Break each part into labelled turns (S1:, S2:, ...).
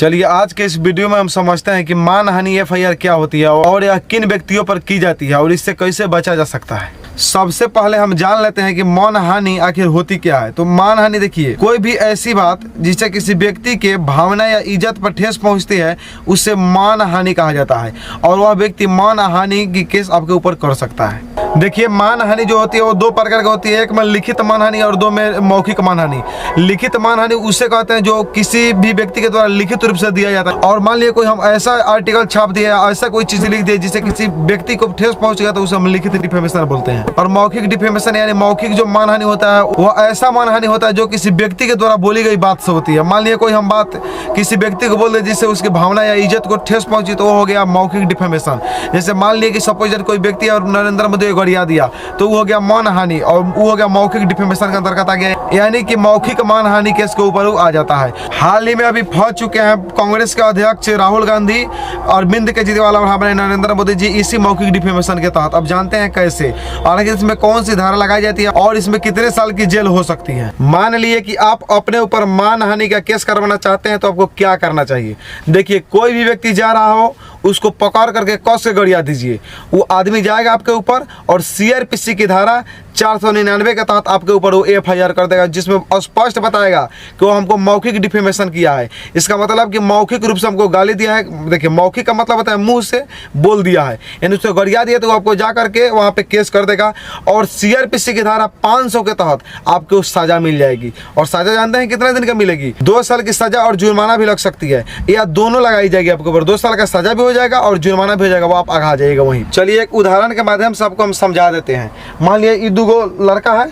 S1: चलिए आज के इस वीडियो में हम समझते हैं कि मानहानि एफआईआर क्या होती है और यह किन व्यक्तियों पर की जाती है और इससे कैसे बचा जा सकता है। सबसे पहले हम जान लेते हैं कि मानहानि आखिर होती क्या है। तो मानहानि देखिए, कोई भी ऐसी बात जिससे किसी व्यक्ति के भावना या इज्जत पर ठेस पहुंचती है उसे मानहानि कहा जाता है और वह व्यक्ति मानहानि की केस आपके ऊपर कर सकता है। देखिए, मानहानि जो होती है वो दो प्रकार की होती है, एक में लिखित मानहानि और दो में मौखिक मानहानि। लिखित मानहानि उसे कहते हैं जो किसी भी व्यक्ति के द्वारा लिखित रूप से दिया जाता है। और मान लिया कोई हम ऐसा आर्टिकल छाप दिया, ऐसा कोई चीज लिख दिया जिससे किसी व्यक्ति को ठेस पहुंच गया तो उसे हम लिखित डिफेमेशन बोलते हैं। और मौखिक डिफेमेशन यानी मौखिक जो मानहानि होता है वो ऐसा मानहानि होता है जो किसी व्यक्ति के द्वारा बोली गई बात से होती है। मान लिया कोई हम बात किसी व्यक्ति को बोल दे जिससे उसकी भावना या इज्जत को ठेस पहुंची तो वो हो गया मौखिक डिफेमेशन। जैसे मान लिया कि सपोज कोई व्यक्ति और नरेंद्र मोदी गरिया दिया तो वो हो गया मानहानि और वो हो गया मौखिक डिफेमेशन के अंतर्गत आ गया, यानी कि मौखिक मानहानि केस के ऊपर आ जाता है। हाल ही में अभी फंस चुके हैं कांग्रेस के अध्यक्ष राहुल गांधी, अरविंद केजरीवाल और हमारे नरेंद्र मोदी जी इसी मौखिक डिफेमेशन के तहत। अब जानते हैं कैसे और इसमें कौन सी धारा लगाई जाती है और इसमें कितने साल की जेल हो सकती है। मान लिए कि आप अपने ऊपर मानहानि का केस करवाना चाहते हैं तो आपको क्या करना चाहिए। देखिए, कोई भी व्यक्ति जा रहा हो उसको पकड़ करके कस के गरिया दीजिए। वो आदमी जाएगा आपके ऊपर और सीआरपीसी की धारा 499 के तहत आपके ऊपर वो एफआईआर कर देगा, जिसमें स्पष्ट बताएगा कि वो हमको मौखिक डिफेमेशन किया है। इसका मतलब कि मौखिक रूप से हमको गाली दिया है। देखिए, मौखिक का मतलब होता है मुंह से बोल दिया है, यानी उसको गरिया दिया तो वो आपको जा करके वहाँ पे केस कर देगा और सीआरपीसी की धारा 500 के तहत आपको सजा मिल जाएगी। और सजा जानते हैं कितने दिन का मिलेगी? 2 साल की सजा और जुर्माना भी लग सकती है, या दोनों लगाई जाएगी आपके ऊपर। 2 साल का सजा भी हो जाएगा और जुर्माना भी हो जाएगा, वो आप आगा जाइएगा वहीं। चलिए एक उदाहरण के माध्यम से आपको हम समझा देते हैं। मान लिया दुगो लड़का है,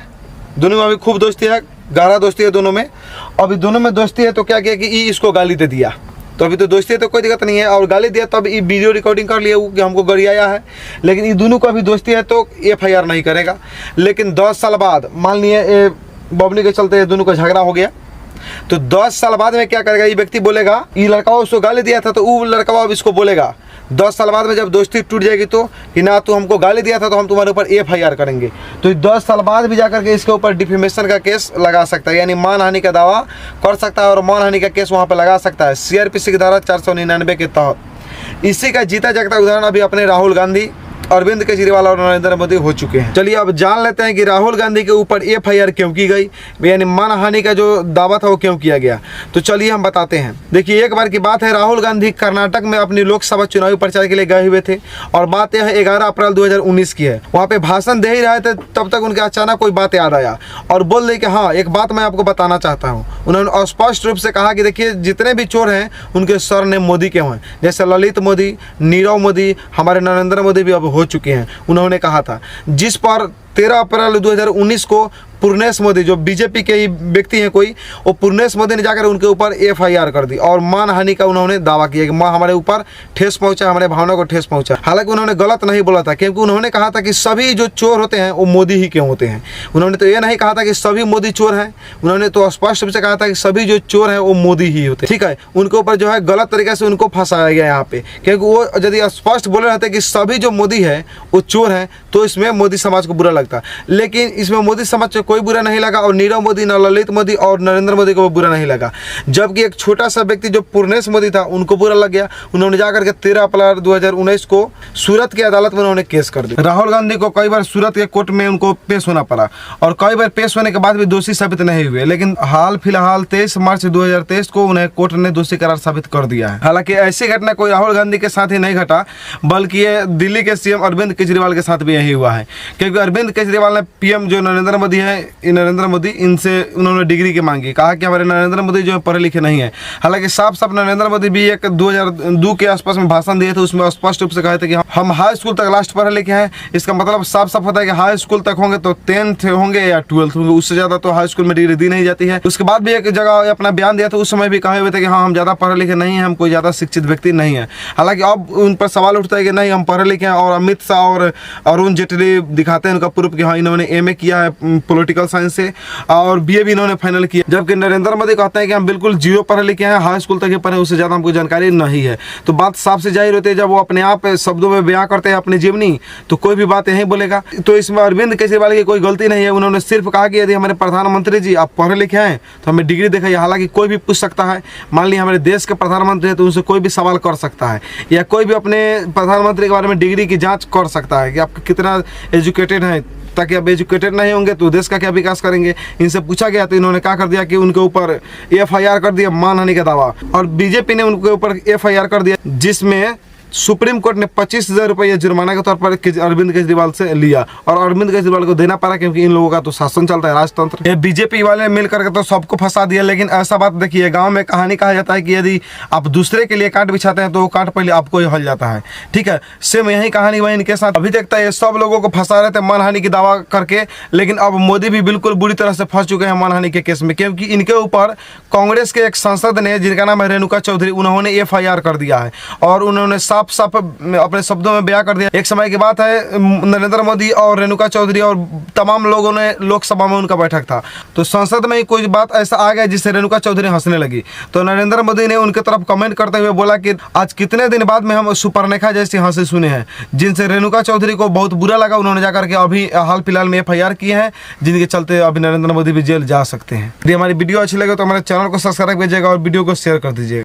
S1: दोनों में अभी खूब दोस्ती है, गहरा दोस्ती है दोनों में। अभी दोनों में दोस्ती है तो क्या किया कि इसको गाली दे दिया, तो अभी तो दोस्ती है तो कोई दिक्कत नहीं है, और गाली दिया तब ये वीडियो रिकॉर्डिंग कर लिया कि हमको गरियाया है। लेकिन ये दोनों को अभी दोस्ती है तो एफआईआर नहीं करेगा। लेकिन 10 साल बाद मान लिए बबली के चलते दोनों का झगड़ा हो गया, तो 10 साल बाद में क्या करेगा? ये व्यक्ति बोलेगा, ये लड़का उसको गाली दिया था तो वो लड़का अब इसको बोलेगा 10 साल बाद में जब दोस्ती टूट जाएगी तो कि ना तू हमको गाली दिया था तो हम तुम्हारे ऊपर एफआईआर करेंगे। तो 10 साल बाद भी जाकर के इसके ऊपर डिफेमेशन का केस लगा सकता है, यानी मानहानि का दावा कर सकता है और मानहानि का केस वहाँ पर लगा सकता है सीआरपीसी की धारा 499 के तहत। इसी का जीता जागता उदाहरण अभी अपने राहुल गांधी, अरविंद केजरीवाल और नरेंद्र मोदी हो चुके हैं। चलिए अब जान लेते हैं कि राहुल गांधी के ऊपर एफआईआर क्यों की गई, यानी मानहानि का जो दावा था वो क्यों किया गया। तो चलिए हम बताते हैं। देखिए, एक बार की बात है, राहुल गांधी कर्नाटक में अपनी लोकसभा चुनावी प्रचार के लिए गए हुए थे और बात यह 11 अप्रैल 2019 की है। वहाँ पे भाषण दे ही रहे थे तब तक उनके अचानक कोई बात याद आया और बोल रहे कि हाँ, एक बात मैं आपको बताना चाहता हूँ। उन्होंने स्पष्ट रूप से कहा कि देखिए, जितने भी चोर हैं उनके सरनेम मोदी के हैं, जैसे ललित मोदी, नीरव मोदी, हमारे नरेंद्र मोदी भी अब हो चुके हैं। उन्होंने कहा था, जिस पर 13 अप्रैल 2019 को पूर्णेश मोदी, जो बीजेपी के ही व्यक्ति हैं कोई, वो पूर्णेश मोदी ने जाकर उनके ऊपर एफआईआर कर दी और मानहानि का उन्होंने दावा किया कि हमारे ऊपर ठेस पहुंचा, हमारे भावना को ठेस पहुंचा। हालांकि उन्होंने गलत नहीं बोला था, क्योंकि उन्होंने कहा था कि सभी जो चोर होते हैं वो मोदी ही के होते हैं। उन्होंने तो ये नहीं कहा था कि सभी मोदी चोर हैं, उन्होंने तो स्पष्ट रूप से कहा था कि सभी जो चोर हैं वो मोदी ही होते हैं। ठीक है, उनके ऊपर जो है गलत तरीके से उनको फंसाया गया यहाँ पे, क्योंकि वो यदि स्पष्ट बोले रहते कि सभी जो मोदी है वो चोर हैं तो इसमें मोदी समाज को बुरा लगता। लेकिन इसमें मोदी समाज को कोई बुरा नहीं लगा और नीरव मोदी, न ललित मोदी और नरेंद्र मोदी को बुरा नहीं लगा। जबकि एक छोटा सा व्यक्ति जो पूर्णेश मोदी था उनको बुरा लग गया। उन्होंने जाकर के 13 अप्रैल 2019 को सूरत की अदालत में उन्होंने केस कर दिया। राहुल गांधी को कई बार सूरत के कोर्ट में उनको पेश होना पड़ा और कई बार पेश होने के बाद भी दोषी साबित नहीं हुए। लेकिन हाल फिलहाल 23 मार्च 2023 को उन्हें कोर्ट ने दोषी करार साबित कर दिया है। हालांकि ऐसी घटना कोई राहुल गांधी के साथ ही नहीं घटा, बल्कि ये दिल्ली के सीएम अरविंद केजरीवाल के साथ भी यही हुआ है। क्योंकि अरविंद केजरीवाल ने पीएम जो नरेंद्र मोदी है, नरेंद्र मोदी, इनसे उन्होंने डिग्री की मांगी, कहा कि हमारे नरेंद्र मोदी जो है पढ़े लिखे नहीं है। हालांकि साफ साफ नरेंद्र मोदी भी एक 2002 के आसपास में भाषण दिए थे, उसमें स्पष्ट रूप से कहे थे कि हम हाई स्कूल तक लास्ट पढ़े लिखे हैं। इसका मतलब साफ साफ होता है कि हाई स्कूल तक होंगे तो 10th होंगे या 12th होंगे, उससे ज़्यादा तो हाई स्कूल में डिग्री दी नहीं जाती है। उसके बाद भी एक जगह अपना बयान दिया था, उस समय भी कहे हुए थे कि हाँ, हम ज़्यादा पढ़े लिखे नहीं हैं, हम कोई ज़्यादा शिक्षित व्यक्ति नहीं है। हालांकि अब उन पर सवाल उठता है कि नहीं, हम पढ़े लिखे हैं और अमित शाह और अरुण जेटली दिखाते हैं उनका प्रूफ कि हाँ, इन्होंने MA किया है पॉलिटिकल साइंस से और बीए भी इन्होंने फाइनल किया। जबकि नरेंद्र मोदी कहते हैं कि हम बिल्कुल जीरो पढ़े लिखे हैं, हाई स्कूल तक ही पढ़े, उससे ज़्यादा हमको जानकारी नहीं है। तो बात साफ से जाहिर होती है, जब वो अपने आप शब्दों में बयां करते हैं अपनी जीवनी, तो कोई भी बात यही बोलेगा। तो इसमें अरविंद केजरीवाल की कोई गलती नहीं है। उन्होंने सिर्फ कहा कि यदि हमारे प्रधानमंत्री जी आप पढ़े लिखे हैं तो हमें डिग्री दिखाइए। हालांकि कोई भी पूछ सकता है, मान लीजिए हमारे देश के प्रधानमंत्री है तो उनसे कोई भी सवाल कर सकता है, या कोई भी अपने प्रधानमंत्री के बारे में डिग्री की जांच कर सकता है कि आप कितना एजुकेटेड हैं, ताकि आप एजुकेटेड नहीं होंगे तो देश का क्या विकास करेंगे। इनसे पूछा गया तो इन्होंने क्या कर दिया कि उनके ऊपर एफआईआर कर दिया मानहानि का दावा, और बीजेपी ने उनके ऊपर एफआईआर कर दिया जिसमें सुप्रीम कोर्ट ने 25,000 रुपये जुर्माना के तौर पर अरविंद केजरीवाल से लिया, और अरविंद केजरीवाल को देना पड़ा क्योंकि इन लोगों का तो शासन चलता है, राजतंत्र। ये बीजेपी वाले मिल करके तो सबको फंसा दिया। लेकिन ऐसा बात देखिए, गांव में कहानी कहा जाता है कि यदि आप दूसरे के लिए काट बिछाते हैं तो वो काट पहले आपको ही हल जाता है। ठीक है, सेम यही कहानी वही इनके साथ अभी तक ये सब लोगों को फंसा रहे थे मानहानि की दावा करके। लेकिन अब मोदी भी बिल्कुल बुरी तरह से फंस चुके हैं मानहानि के केस में, क्योंकि इनके ऊपर कांग्रेस के एक सांसद ने, जिनका नाम है रेणुका चौधरी, उन्होंने एफआईआर कर दिया है और उन्होंने साफ साफ अपने शब्दों में बयां कर दिया। एक समय की बात है, नरेंद्र मोदी और रेणुका चौधरी और तमाम लोगों ने लोकसभा में उनका बैठक था, तो संसद में ही कोई बात ऐसा आ गया जिससे रेणुका चौधरी हंसने लगी। तो नरेंद्र मोदी ने उनके तरफ कमेंट करते हुए बोला कि आज कितने दिन बाद में हम सुपर्णरेखा जैसी हंसी सुने हैं, जिनसे रेणुका चौधरी को बहुत बुरा लगा। उन्होंने जाकर के अभी हाल फिलहाल में एफआईआर किए हैं, जिनके चलते अभी नरेंद्र मोदी भी जेल जा सकते हैं। यदि हमारी वीडियो अच्छी लगे तो हमारे चैनल को सब्सक्राइब कीजिएगा और वीडियो को शेयर कर दीजिएगा।